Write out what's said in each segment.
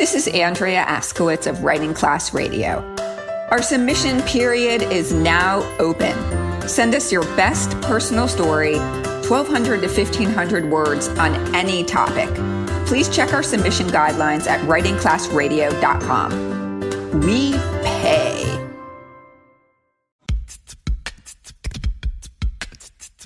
This is Andrea Askowitz of Writing Class Radio. Our submission period is now open. Send us your best personal story, 1,200 to 1,500 words on any topic. Please check our submission guidelines at writingclassradio.com. We pay.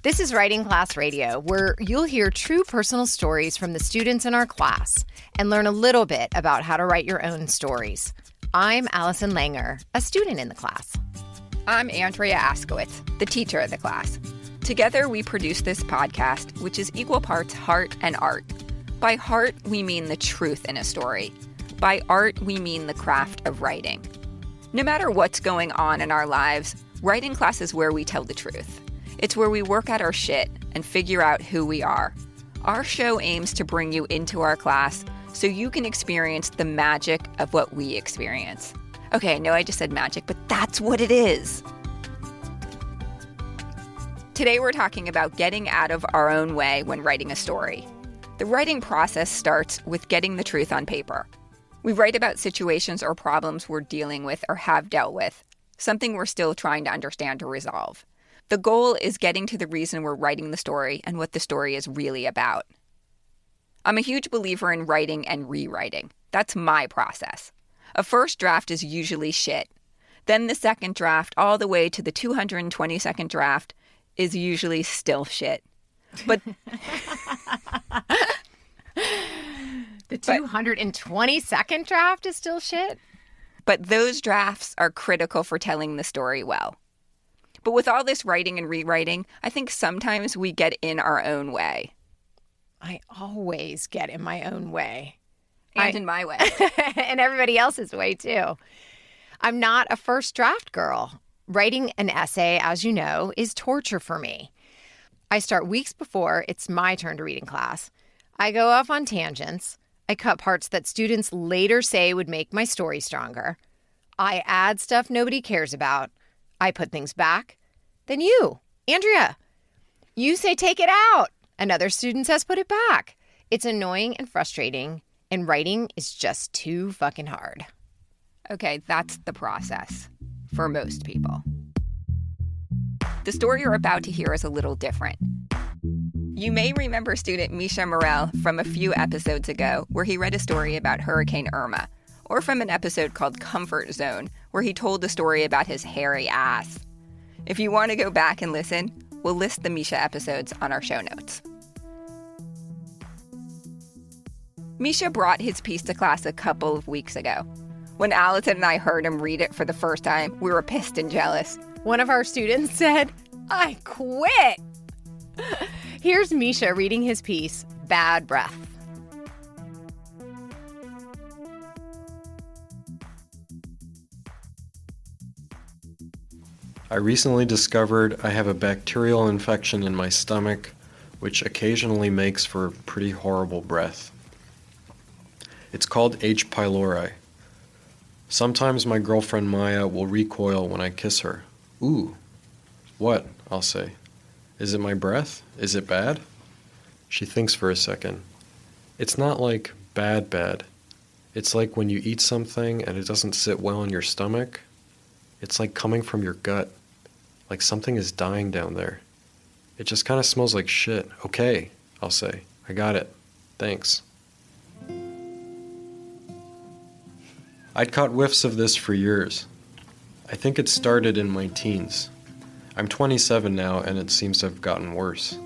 This is Writing Class Radio, where you'll hear true personal stories from the students in our class and learn a little bit about how to write your own stories. I'm Allison Langer, a student in the class. I'm Andrea Askowitz, the teacher of the class. Together, we produce this podcast, which is equal parts heart and art. By heart, we mean the truth in a story. By art, we mean the craft of writing. No matter what's going on in our lives, writing class is where we tell the truth. It's where we work out our shit and figure out who we are. Our show aims to bring you into our class so you can experience the magic of what we experience. Okay, I know I just said magic, but that's what it is. Today we're talking about getting out of our own way when writing a story. The writing process starts with getting the truth on paper. We write about situations or problems we're dealing with or have dealt with, something we're still trying to understand or resolve. The goal is getting to the reason we're writing the story and what the story is really about. I'm a huge believer in writing and rewriting. That's my process. A first draft is usually shit. Then the second draft, all the way to the 222nd draft, is usually still shit. But The 222nd draft is still shit? But those drafts are critical for telling the story well. But with all this writing and rewriting, I think sometimes we get in our own way. I always get in my own way. And in my way. And everybody else's way, too. I'm not a first draft girl. Writing an essay, as you know, is torture for me. I start weeks before it's my turn to read in class. I go off on tangents. I cut parts that students later say would make my story stronger. I add stuff nobody cares about. I put things back. Then you, Andrea, you say take it out. Another student says put it back. It's annoying and frustrating, and writing is just too fucking hard. Okay, that's the process for most people. The story you're about to hear is a little different. You may remember student Misha Mehrel from a few episodes ago where he read a story about Hurricane Irma, or from an episode called Comfort Zone where he told a story about his hairy ass. If you want to go back and listen, we'll list the Misha episodes on our show notes. Misha brought his piece to class a couple of weeks ago. When Allison and I heard him read it for the first time, we were pissed and jealous. One of our students said, "I quit." Here's Misha reading his piece, Bad Breath. I recently discovered I have a bacterial infection in my stomach, which occasionally makes for pretty horrible breath. It's called H. pylori. Sometimes my girlfriend Maya will recoil when I kiss her. Ooh. What? I'll say. Is it my breath? Is it bad? She thinks for a second. It's not like bad. It's like when you eat something and it doesn't sit well in your stomach. It's like coming from your gut. Like something is dying down there. It just kind of smells like shit. Okay, I'll say. I got it. Thanks. I'd caught whiffs of this for years. I think it started in my teens. I'm 27 now, and it seems to have gotten worse.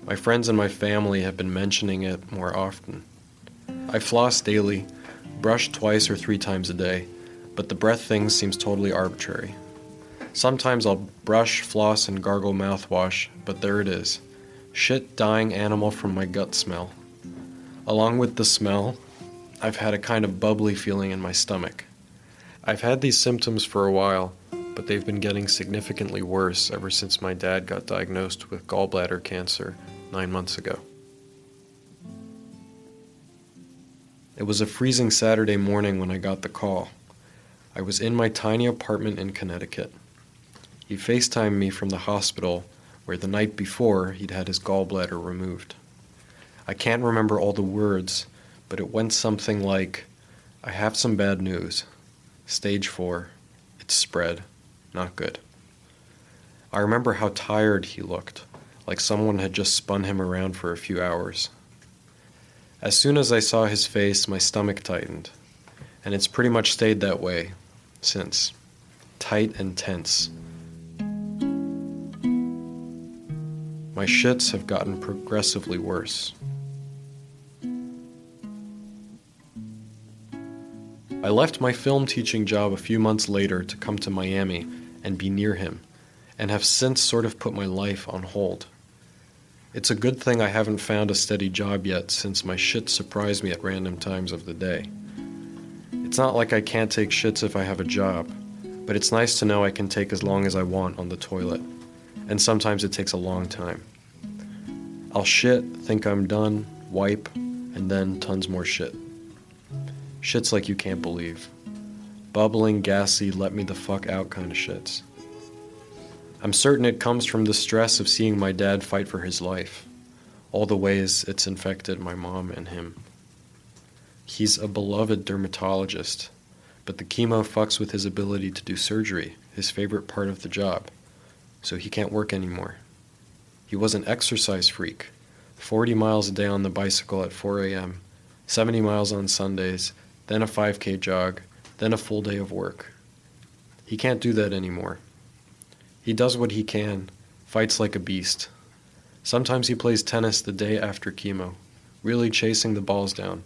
My friends and my family have been mentioning it more often. I floss daily, brush 2 or 3 times a day, but the breath thing seems totally arbitrary. Sometimes I'll brush, floss, and gargle mouthwash, but there it is. Shit dying animal from my gut smell. Along with the smell, I've had a kind of bubbly feeling in my stomach. I've had these symptoms for a while, but they've been getting significantly worse ever since my dad got diagnosed with gallbladder cancer 9 months ago. It was a freezing Saturday morning when I got the call. I was in my tiny apartment in Connecticut. He FaceTimed me from the hospital where the night before he'd had his gallbladder removed. I can't remember all the words, but it went something like, I have some bad news. Stage 4. It's spread. Not good. I remember how tired he looked, like someone had just spun him around for a few hours. As soon as I saw his face, my stomach tightened, and it's pretty much stayed that way since. Tight and tense. My shits have gotten progressively worse. I left my film teaching job a few months later to come to Miami and be near him, and have since sort of put my life on hold. It's a good thing I haven't found a steady job yet, since my shits surprise me at random times of the day. It's not like I can't take shits if I have a job, but it's nice to know I can take as long as I want on the toilet, and sometimes it takes a long time. I'll shit, think I'm done, wipe, and then tons more shit. Shits like you can't believe. Bubbling, gassy, let me the fuck out kind of shits. I'm certain it comes from the stress of seeing my dad fight for his life, all the ways it's infected my mom and him. He's a beloved dermatologist, but the chemo fucks with his ability to do surgery, his favorite part of the job, so he can't work anymore. He was an exercise freak, 40 miles a day on the bicycle at 4 a.m., 70 miles on Sundays, then a 5K jog, then a full day of work. He can't do that anymore. He does what he can, fights like a beast. Sometimes he plays tennis the day after chemo, really chasing the balls down.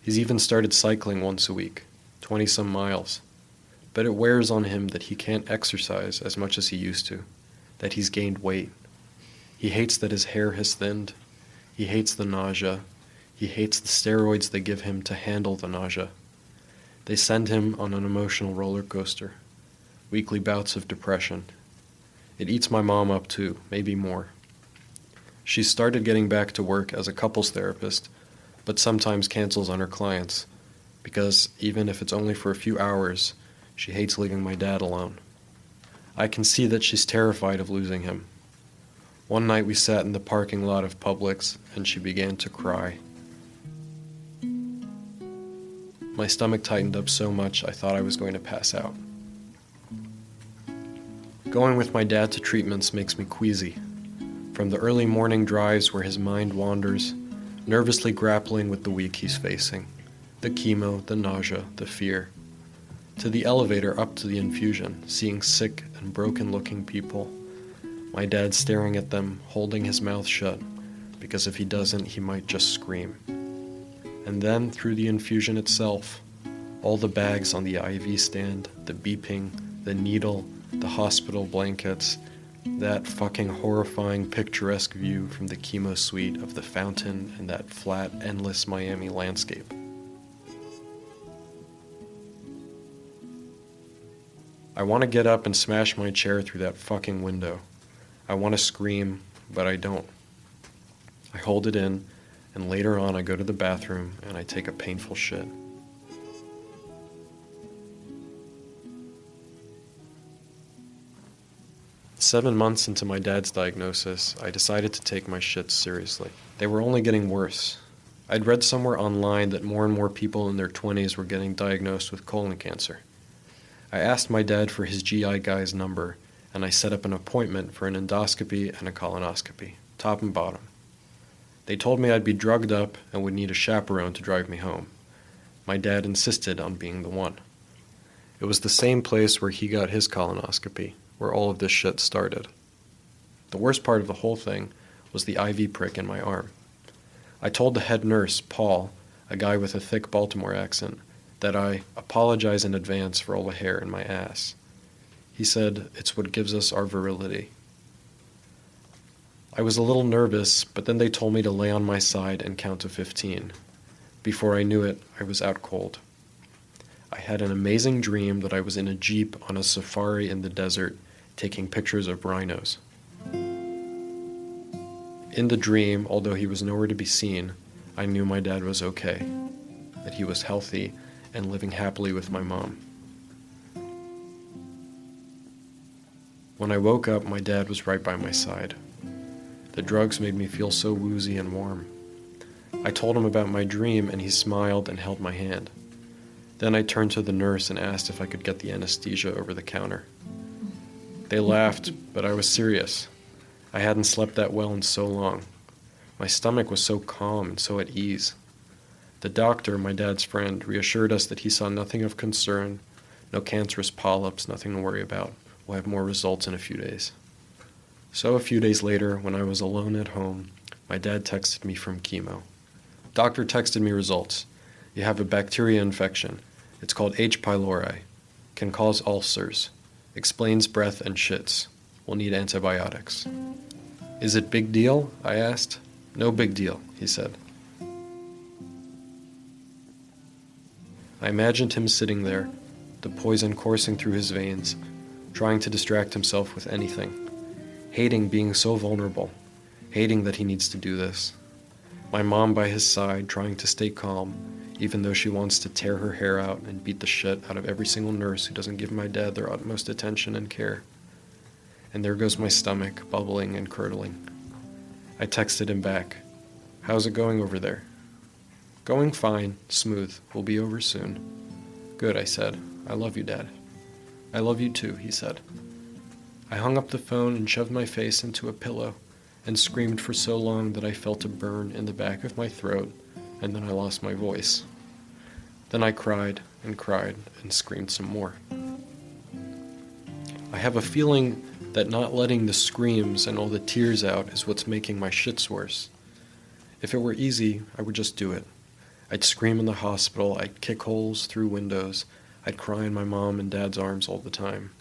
He's even started cycling once a week, 20-some miles. But it wears on him that he can't exercise as much as he used to, that he's gained weight. He hates that his hair has thinned. He hates the nausea. He hates the steroids they give him to handle the nausea. They send him on an emotional roller coaster, weekly bouts of depression. It eats my mom up too, maybe more. She's started getting back to work as a couples therapist, but sometimes cancels on her clients, because even if it's only for a few hours, she hates leaving my dad alone. I can see that she's terrified of losing him. One night we sat in the parking lot of Publix, and she began to cry. My stomach tightened up so much I thought I was going to pass out. Going with my dad to treatments makes me queasy. From the early morning drives where his mind wanders, nervously grappling with the week he's facing, the chemo, the nausea, the fear, to the elevator up to the infusion, seeing sick and broken-looking people, my dad staring at them, holding his mouth shut, because if he doesn't, he might just scream. And then, through the infusion itself, all the bags on the IV stand, the beeping, the needle, the hospital blankets, that fucking horrifying picturesque view from the chemo suite of the fountain and that flat, endless Miami landscape. I want to get up and smash my chair through that fucking window. I want to scream, but I don't. I hold it in, and later on I go to the bathroom and I take a painful shit. Seven months into my dad's diagnosis, I decided to take my shits seriously. They were only getting worse. I'd read somewhere online that more and more people in their 20s were getting diagnosed with colon cancer. I asked my dad for his GI guy's number, and I set up an appointment for an endoscopy and a colonoscopy, top and bottom. They told me I'd be drugged up and would need a chaperone to drive me home. My dad insisted on being the one. It was the same place where he got his colonoscopy, where all of this shit started. The worst part of the whole thing was the IV prick in my arm. I told the head nurse, Paul, a guy with a thick Baltimore accent, that I apologize in advance for all the hair in my ass. He said, it's what gives us our virility. I was a little nervous, but then they told me to lay on my side and count to 15. Before I knew it, I was out cold. I had an amazing dream that I was in a jeep on a safari in the desert, taking pictures of rhinos. In the dream, although he was nowhere to be seen, I knew my dad was okay, that he was healthy and living happily with my mom. When I woke up, my dad was right by my side. The drugs made me feel so woozy and warm. I told him about my dream, and he smiled and held my hand. Then I turned to the nurse and asked if I could get the anesthesia over the counter. They laughed, but I was serious. I hadn't slept that well in so long. My stomach was so calm and so at ease. The doctor, my dad's friend, reassured us that he saw nothing of concern, no cancerous polyps, nothing to worry about. We'll have more results in a few days. So a few days later, when I was alone at home, my dad texted me from chemo. Doctor texted me results. You have a bacteria infection. It's called H. pylori. Can cause ulcers. Explains breath and shits. We'll need antibiotics. Is it big deal? I asked. No big deal, he said. I imagined him sitting there, the poison coursing through his veins, trying to distract himself with anything, hating being so vulnerable, hating that he needs to do this. My mom by his side, trying to stay calm, even though she wants to tear her hair out and beat the shit out of every single nurse who doesn't give my dad their utmost attention and care. And there goes my stomach, bubbling and curdling. I texted him back. How's it going over there? Going fine, smooth. We'll be over soon. Good, I said. I love you, Dad. I love you too, he said. I hung up the phone and shoved my face into a pillow and screamed for so long that I felt a burn in the back of my throat, and then I lost my voice. Then I cried and screamed some more. I have a feeling that not letting the screams and all the tears out is what's making my shits worse. If it were easy, I would just do it. I'd scream in the hospital, I'd kick holes through windows, I'd cry in my mom and dad's arms all the time.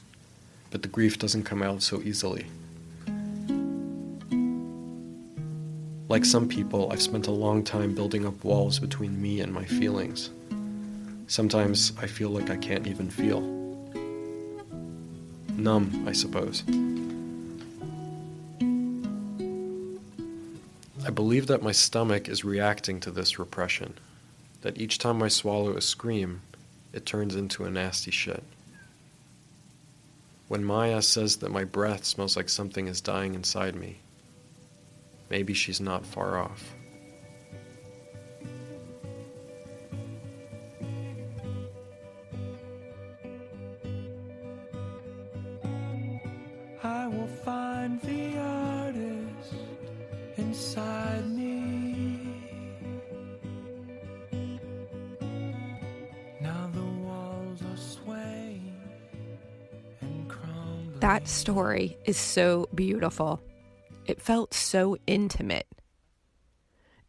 But the grief doesn't come out so easily. Like some people, I've spent a long time building up walls between me and my feelings. Sometimes I feel like I can't even feel. Numb, I suppose. I believe that my stomach is reacting to this repression, that each time I swallow a scream, it turns into a nasty shit. When Maya says that my breath smells like something is dying inside me, maybe she's not far off. I will find the artist inside me. Now the walls are swaying and crumbling. That story is so beautiful. It felt so intimate.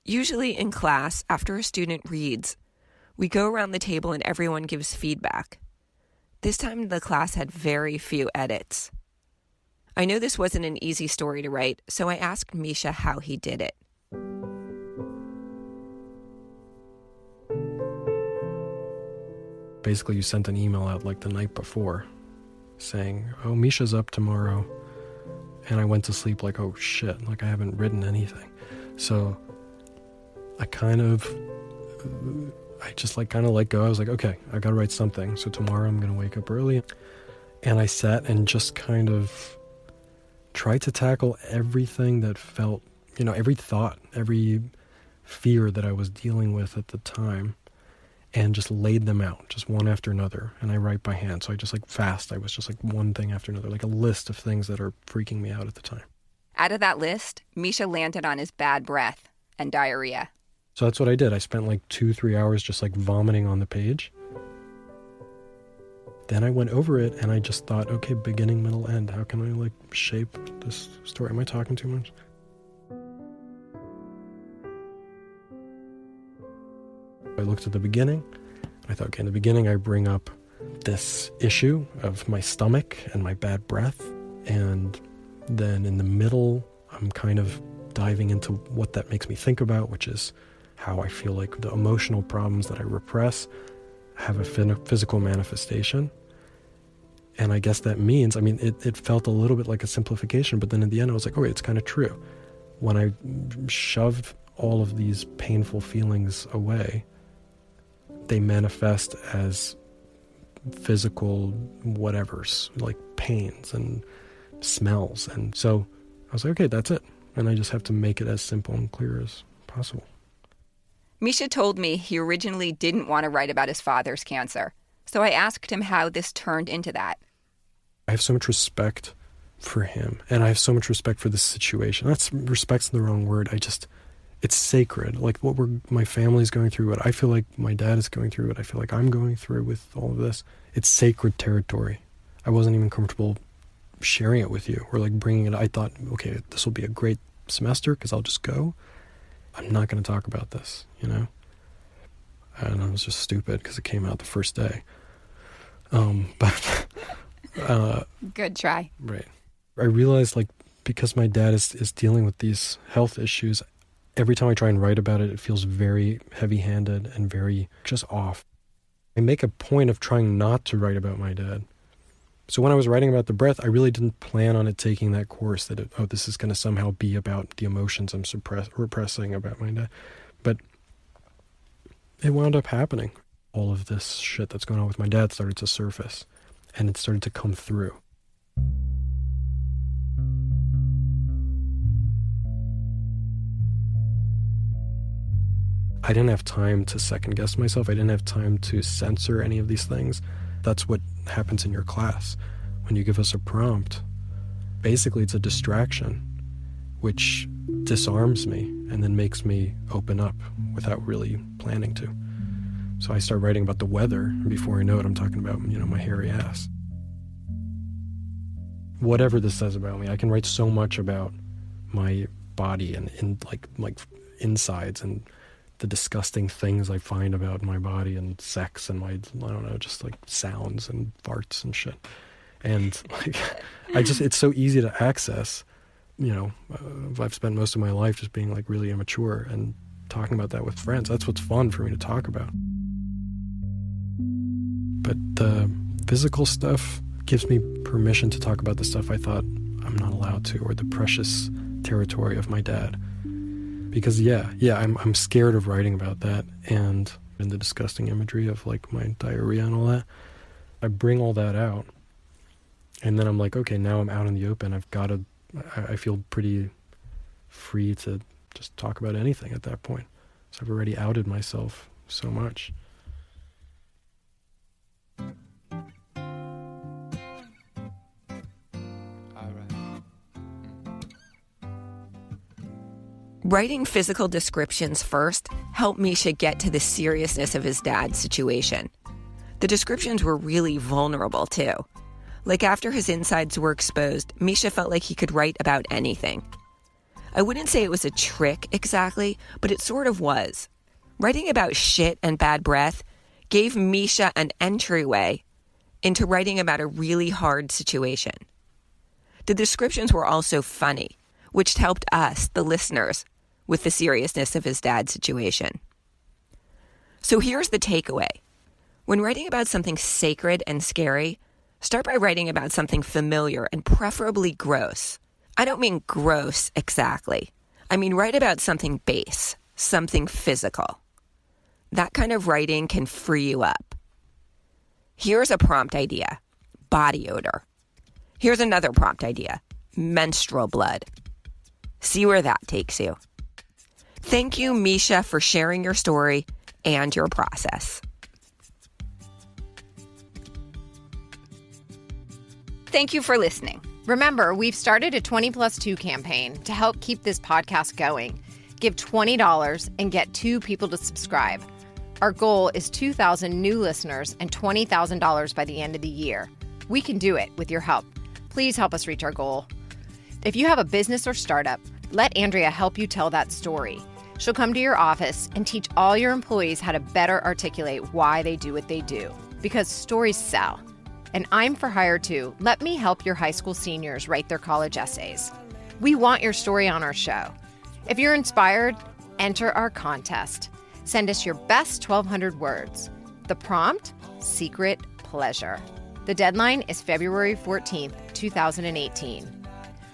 Usually in class, after a student reads, we go around the table and everyone gives feedback. This time the class had very few edits. I know this wasn't an easy story to write, so I asked Misha how he did it. Basically, you sent an email out like the night before saying, oh, Misha's up tomorrow. And I went to sleep like, oh shit, like I haven't written anything. So I just let go. I was like, okay, I gotta write something. So tomorrow I'm gonna wake up early. And I sat and just kind of tried to tackle everything that felt, every thought, every fear that I was dealing with at the time, and just laid them out, just one after another. And I write by hand. So I just I was just one thing after another, like a list of things that are freaking me out at the time. Out of that list, Misha landed on his bad breath and diarrhea. So that's what I did. I spent 2-3 hours just vomiting on the page. Then I went over it and I just thought, okay, beginning, middle, end. How can I shape this story? Am I talking too much? I looked at the beginning. I thought, okay, in the beginning I bring up this issue of my stomach and my bad breath. And then in the middle, I'm kind of diving into what that makes me think about, which is how I feel like the emotional problems that I repress have a physical manifestation. And I guess that means, it felt a little bit like a simplification, but then in the end I was like, oh, it's kind of true. When I shoved all of these painful feelings away, they manifest as physical whatevers, like pains and smells. And so I was like, okay, that's it. And I just have to make it as simple and clear as possible. Misha told me he originally didn't want to write about his father's cancer, so I asked him how this turned into that. I have so much respect for him, and I have so much respect for this situation. That's respect's the wrong word. It's sacred. Like what my family's going through, what I feel like my dad is going through, what I feel like I'm going through with all of this. It's sacred territory. I wasn't even comfortable sharing it with you or like bringing it. I thought, okay, this will be a great semester because I'll just go. I'm not going to talk about this, you know? And I was just stupid because it came out the first day. Good try. Right. I realized, like, because my dad is dealing with these health issues, every time I try and write about it, it feels very heavy-handed and very just off. I make a point of trying not to write about my dad. So when I was writing about the breath, I really didn't plan on it taking that course that, this is going to somehow be about the emotions I'm repressing about my dad. But it wound up happening. All of this shit that's going on with my dad started to surface, and it started to come through. I didn't have time to second guess myself. I didn't have time to censor any of these things. That's what happens in your class. When you give us a prompt, basically it's a distraction, which disarms me and then makes me open up without really planning to. So I start writing about the weather, and before I know it, I'm talking about, my hairy ass. Whatever this says about me, I can write so much about my body and like insides and the disgusting things I find about my body and sex and just like sounds and farts and shit. And like, it's so easy to access. I've spent most of my life just being like really immature and talking about that with friends. That's what's fun for me to talk about. But the physical stuff gives me permission to talk about the stuff I thought I'm not allowed to, or the precious territory of my dad. Because I'm scared of writing about that and the disgusting imagery of like my diarrhea and all that. I bring all that out, and then I'm like, okay, now I'm out in the open. I feel pretty free to just talk about anything at that point. So I've already outed myself so much. Writing physical descriptions first helped Misha get to the seriousness of his dad's situation. The descriptions were really vulnerable, too. Like after his insides were exposed, Misha felt like he could write about anything. I wouldn't say it was a trick exactly, but it sort of was. Writing about shit and bad breath gave Misha an entryway into writing about a really hard situation. The descriptions were also funny, which helped us, the listeners, with the seriousness of his dad's situation. So here's the takeaway. When writing about something sacred and scary, start by writing about something familiar and preferably gross. I don't mean gross exactly. I mean write about something base, something physical. That kind of writing can free you up. Here's a prompt idea, body odor. Here's another prompt idea, menstrual blood. See where that takes you. Thank you, Misha, for sharing your story and your process. Thank you for listening. Remember, we've started a 20+2 campaign to help keep this podcast going. Give $20 and get 2 people to subscribe. Our goal is 2,000 new listeners and $20,000 by the end of the year. We can do it with your help. Please help us reach our goal. If you have a business or startup, let Andrea help you tell that story. She'll come to your office and teach all your employees how to better articulate why they do what they do. Because stories sell. And I'm for hire too. Let me help your high school seniors write their college essays. We want your story on our show. If you're inspired, enter our contest. Send us your best 1,200 words. The prompt, secret pleasure. The deadline is February 14th, 2018.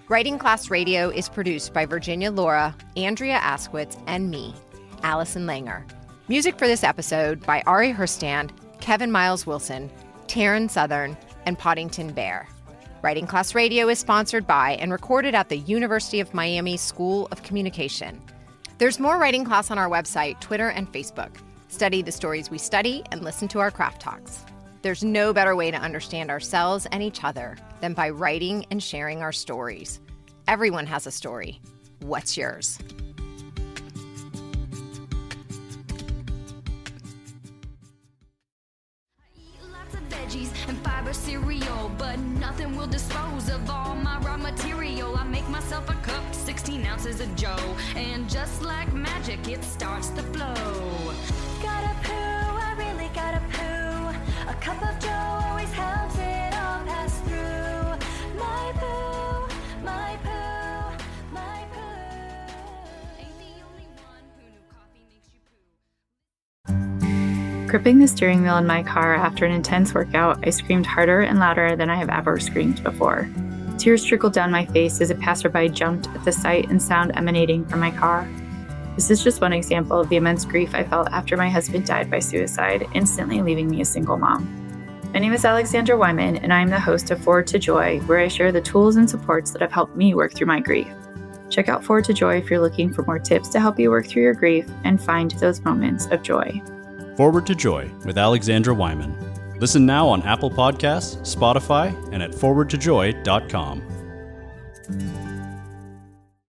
Writing Class Radio is produced by Virginia Laura, Andrea Askwitz, and me, Allison Langer. Music for this episode by Ari Herstand, Kevin Miles Wilson, Taryn Southern, and Poddington Bear. Writing Class Radio is sponsored by and recorded at the University of Miami School of Communication. There's more writing class on our website, Twitter, and Facebook. Study the stories we study and listen to our craft talks. There's no better way to understand ourselves and each other than by writing and sharing our stories. Everyone has a story. What's yours? Veggies and fiber cereal, but nothing will dispose of all my raw material. I make myself a cup, 16 ounces of joe, and just like magic, it starts to flow. Gotta poo, I really gotta poo. A cup of joe always helps it all pass through. My poo, my poo, my poo. Ain't the only one who knew coffee makes you poo. Gripping the steering wheel in my car after an intense workout, I screamed harder and louder than I have ever screamed before. Tears trickled down my face as a passerby jumped at the sight and sound emanating from my car. This is just one example of the immense grief I felt after my husband died by suicide, instantly leaving me a single mom. My name is Alexandra Wyman, and I am the host of Forward to Joy, where I share the tools and supports that have helped me work through my grief. Check out Forward to Joy if you're looking for more tips to help you work through your grief and find those moments of joy. Forward to Joy with Alexandra Wyman. Listen now on Apple Podcasts, Spotify, and at forwardtojoy.com.